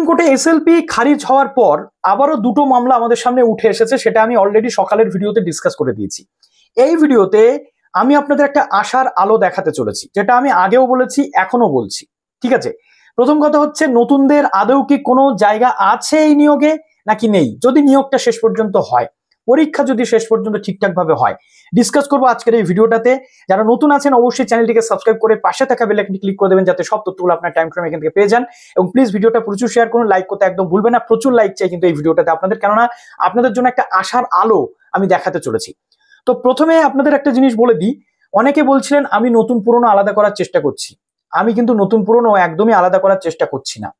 কোর্টে এসএলপি খারিজ হওয়ার পর আবারও দুটো মামলা আমাদের সামনে উঠে এসেছে, সেটা আমি অলরেডি সকালের ভিডিওতে ডিসকাস করে দিয়েছি। এই ভিডিওতে আমি আপনাদের একটা আশার আলো দেখাতে চলেছি, যেটা আমি আগেও বলেছি এখনো বলছি। ঠিক আছে, প্রথম কথা হচ্ছে নতুনদের আদৌ কি কোনো জায়গা আছে এই নিয়োগে নাকি নেই, যদি নিয়োগটা শেষ পর্যন্ত হয়, পরীক্ষা যদি শেষ পর্যন্ত ঠিকঠাক ভাবে হয়, ডিসকাস করবো আজকের এই ভিডিওটাতে। যারা নতুন আছেন অবশ্যই চ্যানেলটিকে সাবস্ক্রাইব করে পাশে থাকা বেল আইকনটি ক্লিক করে দেবেন, যাতে সব তথ্যগুলো আপনার টাইম ফ্রেমে এখান থেকে পেয়ে যান। এবং প্লিজ ভিডিওটা প্রচুর শেয়ার করুন, লাইক করতে একদম ভুলবেন না। প্রচুর লাইক চাই কিন্তু এই ভিডিওটাতে আপনাদের, কেননা আপনাদের জন্য একটা আশার আলো আমি দেখাতে চলেছি। তো প্রথমে আপনাদের একটা জিনিস বলে দিই, অনেকে বলছিলেন আমি নতুন পুরনো আলাদা করার চেষ্টা করছি। আমি কিন্তু নতুন পুরনো একদমই আলাদা করার চেষ্টা করছি না।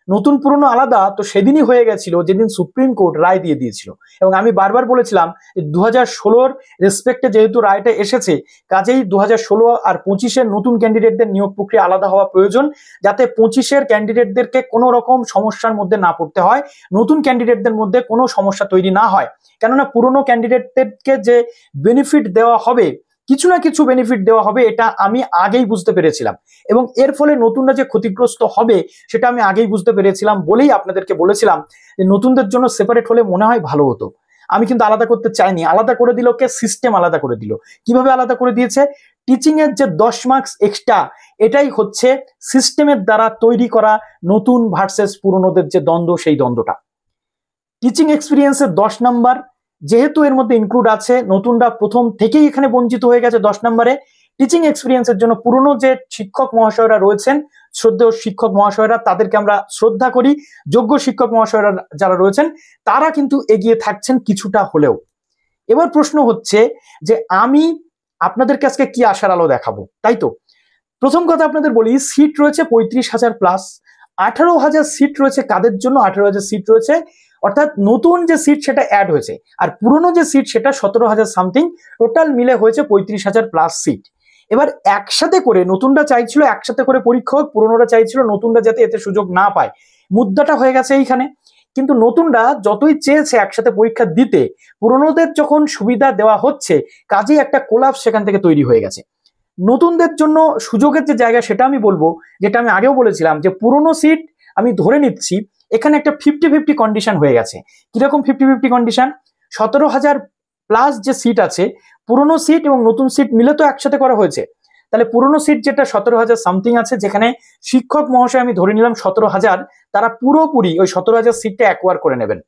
নতুন পুরনো আলাদা তো সেদিনই হয়ে গেছিল যেদিন সুপ্রিম কোর্ট রায় দিয়ে দিয়েছিল, এবং আমি বারবার বলেছিলাম যে 2016 রেসপেক্টে যেহেতু রায়টা এসেছে, কাজেই 2016 আর 25-এর নতুন ক্যান্ডিডেটদের নিয়োগ প্রক্রিয়া আলাদা হওয়া প্রয়োজন, যাতে 25-এর ক্যান্ডিডেটদেরকে কোনো রকম সমস্যার মধ্যে না পড়তে হয়, নতুন ক্যান্ডিডেটদের মধ্যে কোনো সমস্যা তৈরি না হয়। কেননা পুরনো ক্যান্ডিডেটদেরকে যে বেনিফিট দেওয়া হবে, কিছু না কিছু বেনিফিট দেওয়া হবে, এটা আমি আগেই বুঝতে পেরেছিলাম, এবং এর ফলে নতুনরা যে ক্ষতিগ্রস্ত হবে সেটা আমি আগেই বুঝতে পেরেছিলাম বলেই আপনাদেরকে বলেছিলাম যে নতুনদের জন্য সেপারেট হলে মনে হয় ভালো হতো। আমি কিন্তু আলাদা করতে চাইনি, আলাদা করে দিল কে, সিস্টেম আলাদা করে দিল। কিভাবে আলাদা করে দিয়েছে? টিচিং এর যে 10 মার্কস এক্সট্রা, এটাই হচ্ছে সিস্টেমের দ্বারা তৈরি করা নতুন ভার্সেস পুরনোদের যে দ্বন্দ্ব, সেই দ্বন্দ্বটা। টিচিং এক্সপিরিয়েন্সের 10 নাম্বার যেহেতু এর মধ্যে ইনক্লুড আছে, নতুনরা প্রথম থেকেই এখানে বঞ্চিত হয়ে গেছে 10 নম্বরে। টিচিং এক্সপিরিয়েন্সের জন্য পুরনো যে শিক্ষক মহাশয়রা রয়েছেন, শ্রদ্ধেয় শিক্ষক মহাশয়রা, তাদেরকে আমরা শ্রদ্ধা করি। যোগ্য শিক্ষক মহাশয়রা যারা রয়েছেন তারা কিন্তু এগিয়ে থাকছেন কিছুটা হলেও। এবার প্রশ্ন হচ্ছে যে আমি আপনাদেরকে আজকে কি আশার আলো দেখাবো, তাই তো? প্রথম কথা আপনাদের বলি, সিট রয়েছে 35,000 প্লাস। 18,000 সিট রয়েছে কাদের জন্য? 18,000 সিট রয়েছে, অর্থাৎ নতুন যে সিট সেটা অ্যাড হয়েছে, আর পুরনো যে সিট সেটা 17,000 সামথিং, টোটাল মিলে হয়েছে 35,000 প্লাস সিট। এবার একসাথে করে নতুনরা চাইছিল একসাথে করে পরীক্ষা হোক, পুরনোরা চাইছিল নতুনরা যাতে এতে সুযোগ না পায়। মুদ্রাটা হয়ে গেছে এইখানে। কিন্তু নতুনরা যতই চেয়েছে একসাথে পরীক্ষা দিতে, পুরনোদের যখন সুবিধা দেওয়া হচ্ছে, কাজেই একটা কোলাপস সেখান থেকে তৈরি হয়ে গেছে। নতুনদের জন্য সুযোগের যে জায়গা সেটা আমি বলবো, যেটা আমি আগেও বলেছিলাম, যে পুরনো সিট আমি ধরে নিচ্ছি এখানে একটা 50-50 কন্ডিশন হয়ে গেছে। কিরকম 50-50 কন্ডিশন? 17,000 প্লাস যে সিট আছে, পুরনো সিট এবং নতুন সিট মিলে তো একসাথে করা হয়েছে। তাহলে পুরনো সিট যেটা 17,000 সামথিং আছে, যেখানে শিক্ষক মহাশয় আমি ধরে নিলাম 17,000, তারা পুরোপুরি ওই 17,000 সিটটা অ্যাকোয়ার করে নেবেন।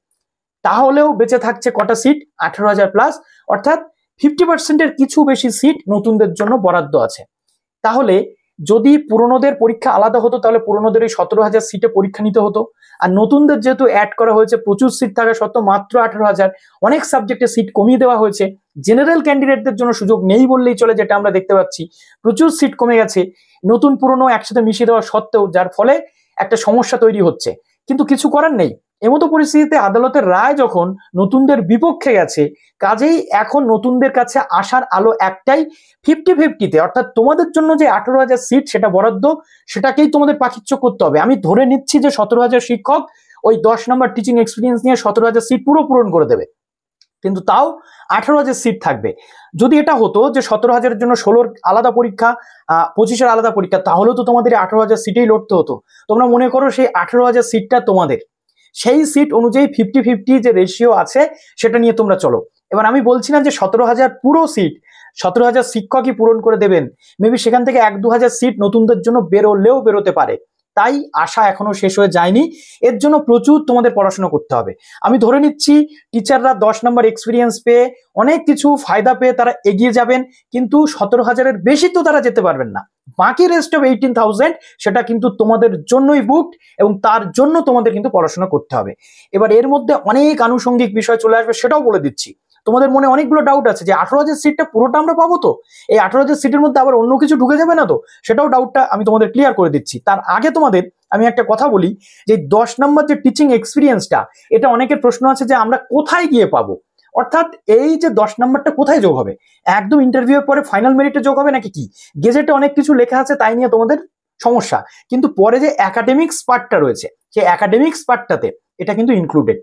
তাহলেও বেঁচে থাকছে কটা সিট? 18,000 প্লাস, অর্থাৎ 50%-এর কিছু বেশি সিট নতুনদের জন্য বরাদ্দ আছে। তাহলে যদি পুরনোদের পরীক্ষা আলাদা হতো, তাহলে পুরনোদের ওই 17,000 সিটে পরীক্ষা নিতে হতো, আর নতুনদের যেহেতু অ্যাড করা হয়েছে, প্রচুর সিট থাকা সত্ত্বেও মাত্র 18,000, অনেক সাবজেক্টে সিট কমিয়ে দেওয়া হয়েছে। জেনারেল ক্যান্ডিডেটদের জন্য সুযোগ নেই বললেই চলে, যেটা আমরা দেখতে পাচ্ছি। প্রচুর সিট কমে গেছে নতুন পুরনো একসাথে মিশিয়ে দেওয়া সত্ত্বেও, যার ফলে একটা সমস্যা তৈরি হচ্ছে। কিন্তু কিছু করার নেই। এমতো পরিস্থিতিতে আদালতের রায় যখন নতুনদের বিপক্ষে গেছে, কাজেই এখন নতুনদের কাছে আসার আলো একটাই, 50-50-তে, অর্থাৎ তোমাদের জন্য যে 18,000 সিট সেটা বরাদ্দ, সেটাকেই তোমাদের পাখিচ্য করতে হবে। আমি ধরে নিচ্ছি যে 17,000 শিক্ষক ওই 10 নম্বর টিচিং এক্সপিরিয়েন্স নিয়ে 17,000 সিট পুরো পূরণ করে দেবে, কিন্তু তাও 18,000 সিট থাকবে। যদি এটা হতো যে 17,000-এর জন্য 16 আলাদা পরীক্ষা, 25-এর আলাদা পরীক্ষা, তাহলেও তো তোমাদের 18,000 সিটেই লড়তে হতো। তোমরা মনে করো সেই 18,000 সিটটা তোমাদের, সেই সিট অনুযায়ী 50-50 যে রেশিও আছে সেটা নিয়ে তোমরা চলো। এবার আমি বলছি না যে 17,000 পুরো সিট 17,000 শিক্ষকই পূরণ করে দেবেন, মেবি সেখান থেকে 1-2,000 সিট নতুনদের জন্য বেরোলেও বেরোতে পারে। তাই আশা এখনো শেষ হয়ে যায়নি, এর জন্য প্রচুর তোমাদের পড়াশোনা করতে হবে। আমি ধরে নিচ্ছি টিচাররা 10 নম্বর এক্সপিরিয়েন্স পেয়ে অনেক কিছু ফায়দা পেয়ে তারা এগিয়ে যাবেন, কিন্তু 17,000-এর বেশি তো তারা যেতে পারবেন না। বাকি রেস্ট অফ 18,000 সেটা কিন্তু তোমাদের জন্যই বুকড, এবং তার জন্য তোমাদের কিন্তু পড়াশোনা করতে হবে। এবার এর মধ্যে অনেক আনুষঙ্গিক বিষয় চলে আসবে, সেটাও বলে দিচ্ছি। তোমাদের মনে অনেকগুলো ডাউট আছে যে 18,000 সিটটা পুরোটা আমরা পাবো তো, এই 18,000 সিটের মধ্যে আবার অন্য কিছু ঢুকে যাবে না তো, সেটাও ডাউটটা আমি তোমাদের ক্লিয়ার করে দিচ্ছি। তার আগে তোমাদের আমি একটা কথা বলি, যে 10 নম্বর যে টিচিং এক্সপিরিয়েন্সটা, এটা অনেকের প্রশ্ন আছে যে আমরা কোথায় গিয়ে পাবো, অর্থাৎ এই যে 10 নম্বরটা কোথায় যোগ হবে? একদম ইন্টারভিউয়ের পরে ফাইনাল মেরিটে যোগ হবে নাকি? কি গেজেটে অনেক কিছু লেখা আছে, তাই নিয়ে তোমাদের সমস্যা, কিন্তু পরে যে একাডেমিক্স পার্টটা রয়েছে, সেই একাডেমিক্স পার্টটাতে এটা কিন্তু ইনক্লুডেড।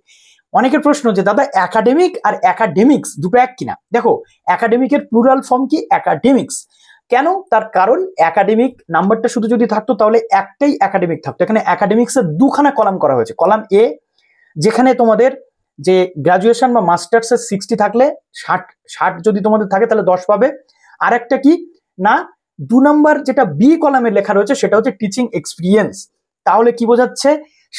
অনেকের প্রশ্ন যে দাদা একাডেমিক আর একাডেমিক্স দুটো এক কিনা? দেখো, একাডেমিকের প্লুরাল ফর্ম কি? একাডেমিক্স। কেন? তার কারণ একাডেমিক নাম্বারটা শুধু যদি থাকতো তাহলে একটাই একাডেমিক থাকতো। এখানে একাডেমিক্সের দুখানা কলাম করা হয়েছে। কলাম এ যেখানে তোমাদের যে গ্রাজুয়েশন বা মাস্টার্সের 60 থাকলে 60 যদি তোমাদের থাকে তাহলে 10 পাবে। আর একটা কি না, 2 নাম্বার যেটা বি কলামে লেখা রয়েছে সেটা হচ্ছে টিচিং এক্সপিরিয়েন্স। তাহলে কি বোঝাচ্ছে?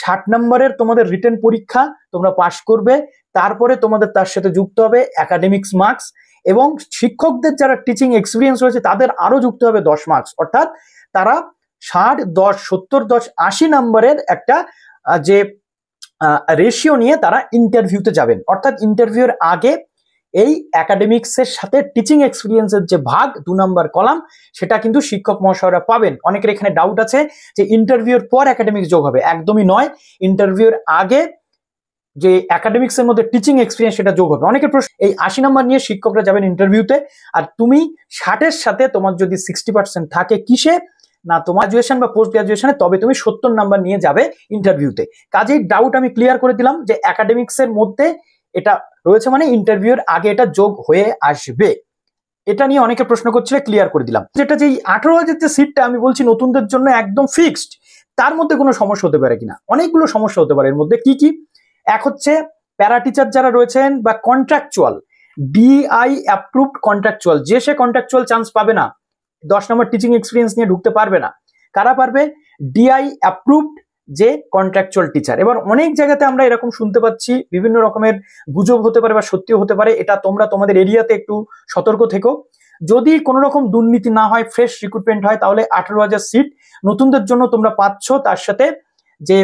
60 নম্বরের তোমাদের রিটেন পরীক্ষা তোমরা পাশ করবে, তারপরে তোমাদের তার সাথে যুক্ত হবে একাডেমিক্স মার্কস, এবং শিক্ষকদের যারা টিচিং এক্সপিরিয়েন্স রয়েছে তাদের আরো যুক্ত হবে 10 মার্কস। অর্থাৎ তারা 60, 10, 70, 10, 80 নম্বরের একটা যে রেশিও নিয়ে তারা ইন্টারভিউতে যাবেন। অর্থাৎ ইন্টারভিউর আগে এই একাডেমিক্সের সাথে টিচিং এক্সপিরিয়েন্সের যে ভাগ 2 নাম্বার কলাম সেটা কিন্তু শিক্ষক মহাশয়রা পাবেন। অনেকের এখানে ডাউট আছে যে ইন্টারভিউর পর একাডেমিক্স যোগ হবে। একদমই নয়, ইন্টারভিউর আগে যে একাডেমিক্সের মধ্যে টিচিং এক্সপিরিয়েন্স সেটা যোগ হবে। অনেকের প্রশ্ন, এই 80 নাম্বার নিয়ে শিক্ষকরা যাবেন ইন্টারভিউতে, আর তুমি 60-এর সাথে তোমার যদি 60% থাকে কিসে না তোমার গ্রাজুয়েশন বা পোস্ট গ্রাজুয়েশনে, তবে তুমি 70 নাম্বার নিয়ে যাবে ইন্টারভিউতে। কাজেই ডাউট আমি ক্লিয়ার করে দিলাম যে একাডেমিক্সের মধ্যে এটা রয়েছে মানে ইন্টারভিউর আগে এটা যোগ হয়ে আসবে। এটা নিয়ে অনেকে প্রশ্ন করছিল, ক্লিয়ার করে দিলাম। যেটা যে 18,000 যে সিটটা আমি বলছি নতুনদের জন্য একদম ফিক্সড, তার মধ্যে কোনো সমস্যা হতে পারে কিনা? অনেকগুলো সমস্যা হতে পারে। এর মধ্যে কি কি? এক হচ্ছে প্যারা টিচার যারা রয়েছেন বা কন্ট্রাকচুয়াল, ডিআই অ্যাপ্রুভড কন্ট্রাকচুয়াল, যে সে কন্ট্রাকচুয়াল চান্স পাবে না, 10 নম্বর টিচিং এক্সপিরিয়েন্স নিয়ে ঢুকতে পারবে না। কারা পারবে? ডিআই অ্যাপ্রুভড যে কন্ট্রাকচুয়াল টিচার। এবার অনেক জায়গাতে আমরা এরকম শুনতে পাচ্ছি, বিভিন্ন রকমের গুজব হতে পারে বা সত্যিও হতে পারে, এটা তোমরা তোমাদের এরিয়াতে একটু সতর্ক থেকো। যদি কোনো রকম দুর্নীতি না হয়, ফ্রেশ রিক্রুটমেন্ট হয়, তাহলে 18,000 সিট নতুনদের জন্য তোমরা পাচ্ছ। তার সাথে যে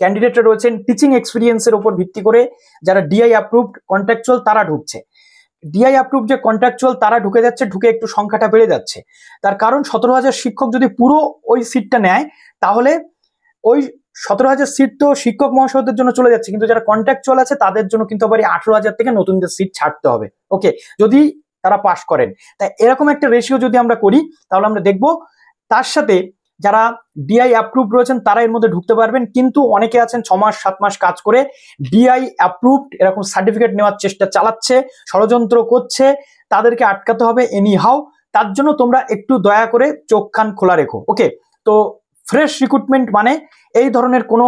ক্যান্ডিডেটরা রয়েছেন টিচিং এক্সপিরিয়েন্সের উপর ভিত্তি করে যারা ডিআই অ্যাপ্রুভড কন্ট্রাকচুয়াল তারা ঢুকছে। ডিআই অ্যাপ্রুভ যে কন্ট্রাকচুয়াল তারা ঢুকে যাচ্ছে, ঢুকে একটু সংখ্যাটা বেড়ে যাচ্ছে। তার কারণ 17,000 শিক্ষক যদি পুরো ওই সিটটা নেয়, তাহলে ওই 17,000 সিট তো শিক্ষক মহাশয়দের জন্য চলে যাচ্ছে, কিন্তু যারা কন্ট্রাকচুয়াল আছে তাদের জন্য কিন্তু আবার 18,000 থেকে নতুনদের সিট ছাড়তে হবে। ওকে, যদি তারা পাস করেন। তাই এরকম একটা রেশিও যদি আমরা করি তাহলে আমরা দেখব তার সাথে যারা ডিআই অ্যাপ্রুভ রয়েছেন তারা এর মধ্যে ঢুকতে পারবেন। কিন্তু অনেকে আছেন 6 মাস 7 মাস কাজ করে ডিআই অ্যাপ্রুভড এরকম সার্টিফিকেট নেওয়ার চেষ্টা চালাচ্ছে, ষড়যন্ত্র করছে, তাদেরকে আটকাতে হবে এনি হাউ। তার জন্য তোমরা একটু দয়া করে চোখ কান খোলা রেখো। ওকে, তো ফ্রেশ রিক্রুটমেন্ট মানে এই ধরনের কোনো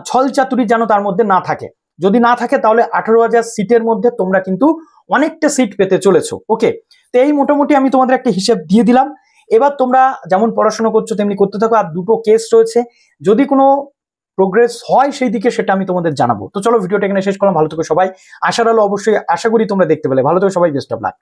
ছল চাতুরি যেন তার মধ্যে না থাকে। যদি না থাকে তাহলে 18,000 সিটের মধ্যে তোমরা কিন্তু অনেকটা সিট পেতে চলেছো। ওকে, তো এই মোটামুটি আমি তোমাদের একটা হিসেব দিয়ে দিলাম। এবার তোমরা যেমন পড়াশোনা করছো তেমনি করতে থাকো। আর 2টো কেস রয়েছে, যদি কোনো প্রোগ্রেস হয় সেই দিকে সেটা আমি তোমাদের জানাবো। তো চলো ভিডিওটা এখানে শেষ করলাম। ভালো থেকো সবাই। আশার আলো অবশ্যই আশা করি তোমরা দেখতে পেলে। ভালো থেকো সবাই, বেস্ট অফ লাক।